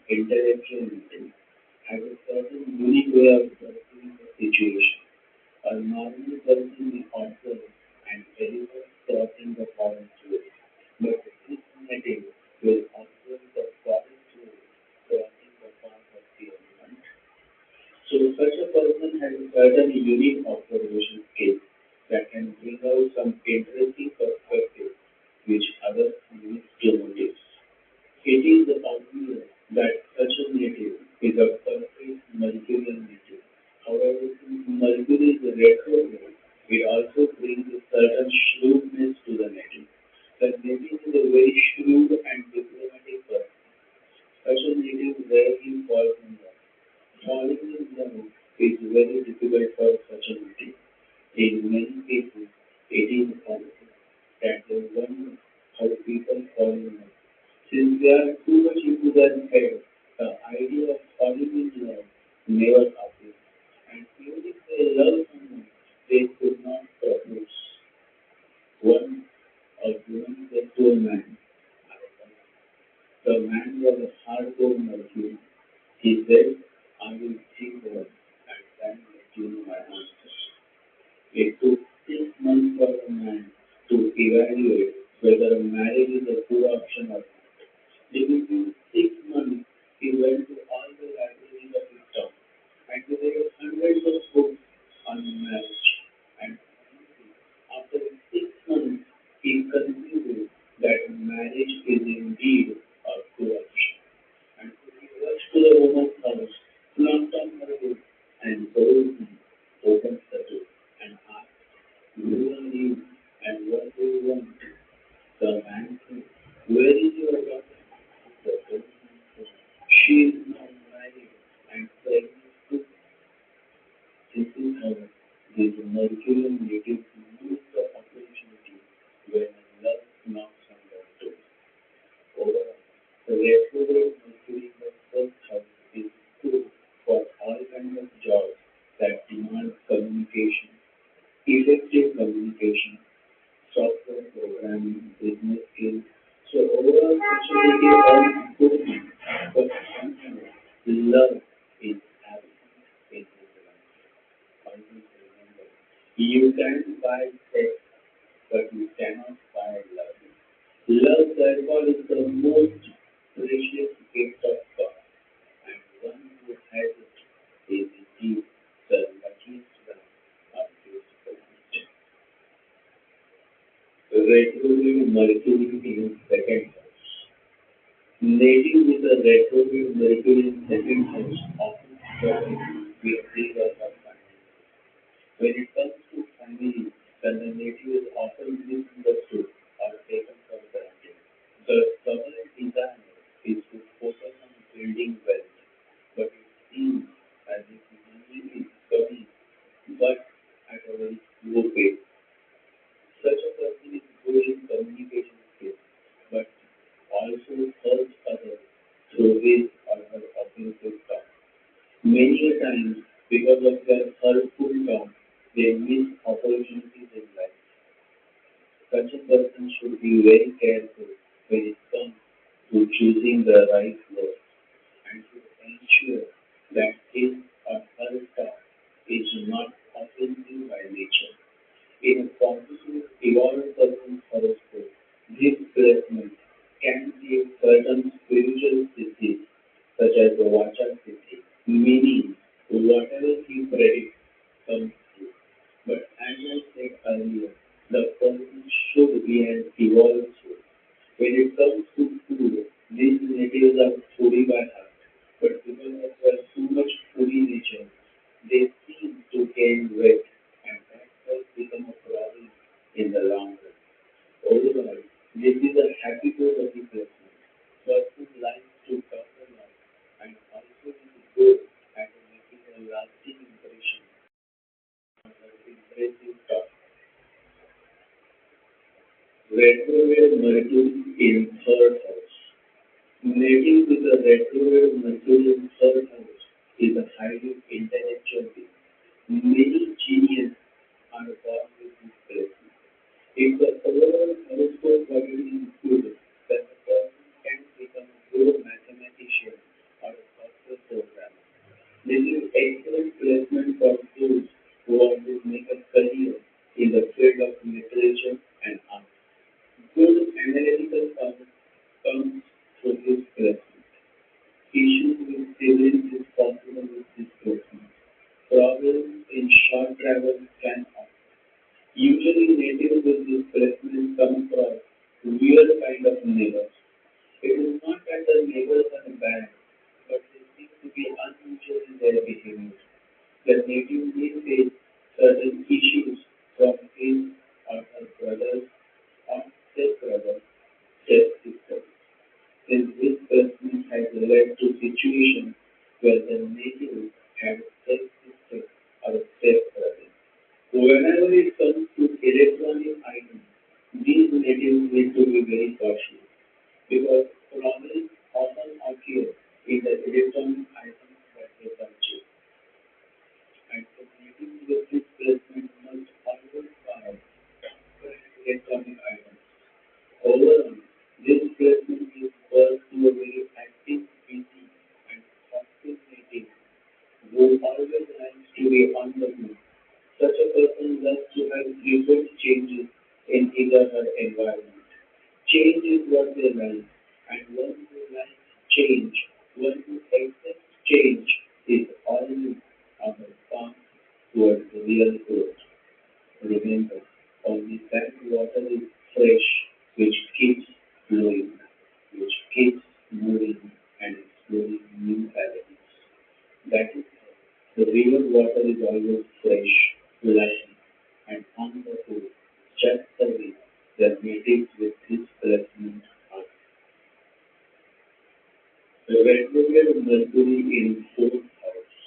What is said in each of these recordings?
intellectuality has a certain unique way of perceiving the situation. A normal person may observe an elephant crossing the forest road, but this native will observe the forest road crossing the path of the elephant. So such a person has a certain unique observation skill that can bring out some interesting perspective which others miss to notice. It is obvious that such a native is a perfect Mercurian native. However, since Mercury is retrograde, it also brings a certain shrewdness to the native. The native is a very shrewd and diplomatic person. Such a native rarely falls in love. Falling in love is very difficult for such a native. In many cases, it is obvious that they wonder how people fall in love. Since they are too much into their head, the idea of falling in love never appears. And even if they love someone, they could not propose. One a woman said to a man, "I love you." The man was a hardcore Mercury. He said, "I will think over it and then let you know my answer." It took 6 months for a man to evaluate whether a marriage is a good option or not. Within 6 months, he went to all the libraries of his town and he read hundreds of books on marriage. And finally, after 6 months, he concluded that marriage is indeed a good option. And so he rushed to the woman's house, knocked on her door, and boldly opened the door and asked, "Who are you and what do you want?" The man said, "Where is your daughter?" The old man said, "She is now married and pregnant too." This is how these Mercurian natives use the opportunity when love knocks on their door. Overall, the retrograde Mercury in the first house is good for all kinds of jobs that demand communication, effective communication, software programming, business skills. So overall, society earns good money, but somehow love is absent in his life. Always remember, you can buy sex, but you cannot buy love. Love, therefore, is the most precious gift of God, and one who has it is indeed the luckiest one on this planet. Retrograde Mercury in second house. Native with a retrograde Mercury in second house often struggle with rigors of finances. When it comes to family, then the native is often misunderstood or taken for granted. The dominant desire is to focus on building wealth, but it seems as if money is coming, but at a very slow pace. Such a person is good in communication skills, but also hurts others through his or her offensive talk. Many a times, because of their hurtful talk, they miss opportunities in life. Such a person should be very careful when it comes to choosing the right words and should ensure that his or her talk is not offensive by nature. In a positive, evolved person's horoscope, this placement can give certain spiritual siddhis, such as the Vacha siddhi, meaning whatever he predicts comes true. But as I said earlier, the person should be an evolved soul. When it comes to food, these natives are foodie by heart, but because of their too much foodie nature, they seem to gain weight, and that does become a problem in the long run. Overall, this is a happy go-lucky placement. Person likes to talk a lot and also is good at making a lasting impression on her impressive talk. Retrograde Mercury in third house. Native with a retrograde Mercury in third house is a highly intellectual being. Many geniuses are born with this placement. If the overall horoscope value is good, then the person can become a good mathematician or Excellent placement for those who want to make a career in the field of literature and art. Good analytical power comes through this placement. Issues with siblings is possible with this placement. Problems in short travel can occur. Usually natives with this placement come across weird kind of neighbors. It is not that the neighbors are bad, but they seem to be unusual in their behavior. The native may face certain issues from his or her brothers or stepbrothers, stepsisters. Since this placement has led to situations where the native had stepsister or stepbrother. Whenever it comes to electronic items, these natives need to be very cautious because problems often occur in the electronic items that they purchase. And the natives with this placement must always buy current electronic items. Overall, this placement gives birth to a very active, busy, and thoughtful native who always likes to be on the move. Such a person loves to have frequent changes in his or her environment. Change is what they like, and one who likes change, one who accepts change, is always on the path towards real growth. Remember, only that water is fresh, which keeps flowing, which keeps moving and exploring new avenues. That is the river water is always fresh, light, and on the go, just the way the natives with this placement are. The retrograde Mercury in fourth house.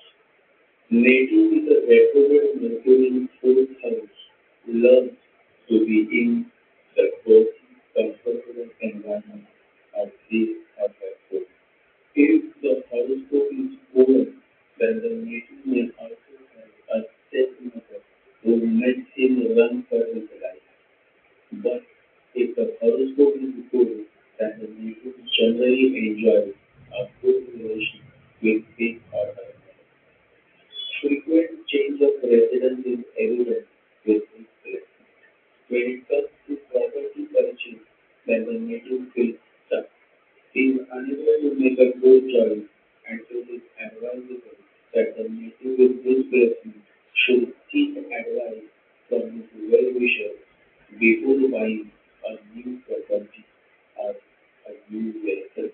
Native with the retrograde Mercury in fourth house learns to be in the cozy, comfortable environment of this or that home. If the horoscope is poor, then the native may also have a stepmother who makes him run for his life. But if the horoscope is good, then the native generally enjoys a good relation with his or her mother. Frequent change of residence is evident with this place. When it comes to property purchase, then the native feels stuck. He is unable to make a good choice, and so it is advisable that the native with this placement should seek advice from his well-wishers before buying a new property or a new vehicle.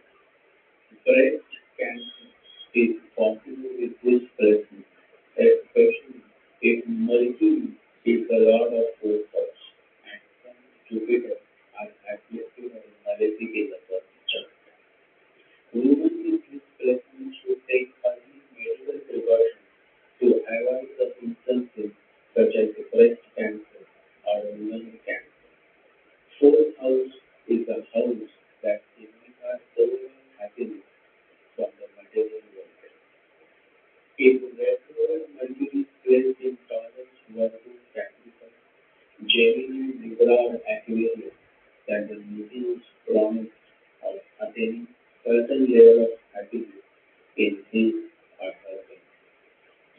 Breast cancer is possible with this placement, especially if Mercury is the lord of fourth house and Sun Jupiter are afflicted or malefic in the first chart. Women with this placement should take early medical precautions to avoid the instances such as breast cancer or lung cancer. Fourth house is the house that signifies overall happiness from the material world. If retrograde Mercury is placed in Taurus, Virgo, Capricorn, Gemini, Libra, or Aquarius, then the native is promised of attaining certain level of happiness in his or her life,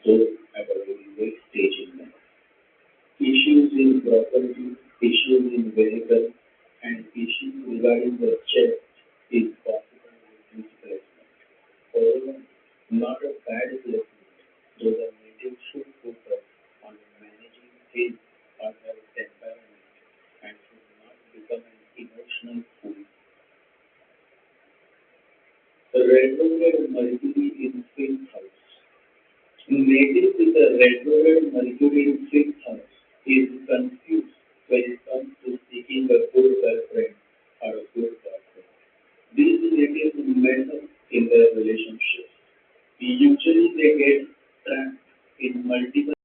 though at a very late stage in life. Issues in property, issues in vehicle, and issues regarding the chest is possible with this placement. However, not a bad placement, though the native should focus on managing his or her temperament and should not become an emotional fool. The retrograde Mercury in fifth house. Native with a retrograde Mercury in fifth house is confused when it comes to seeking a good girlfriend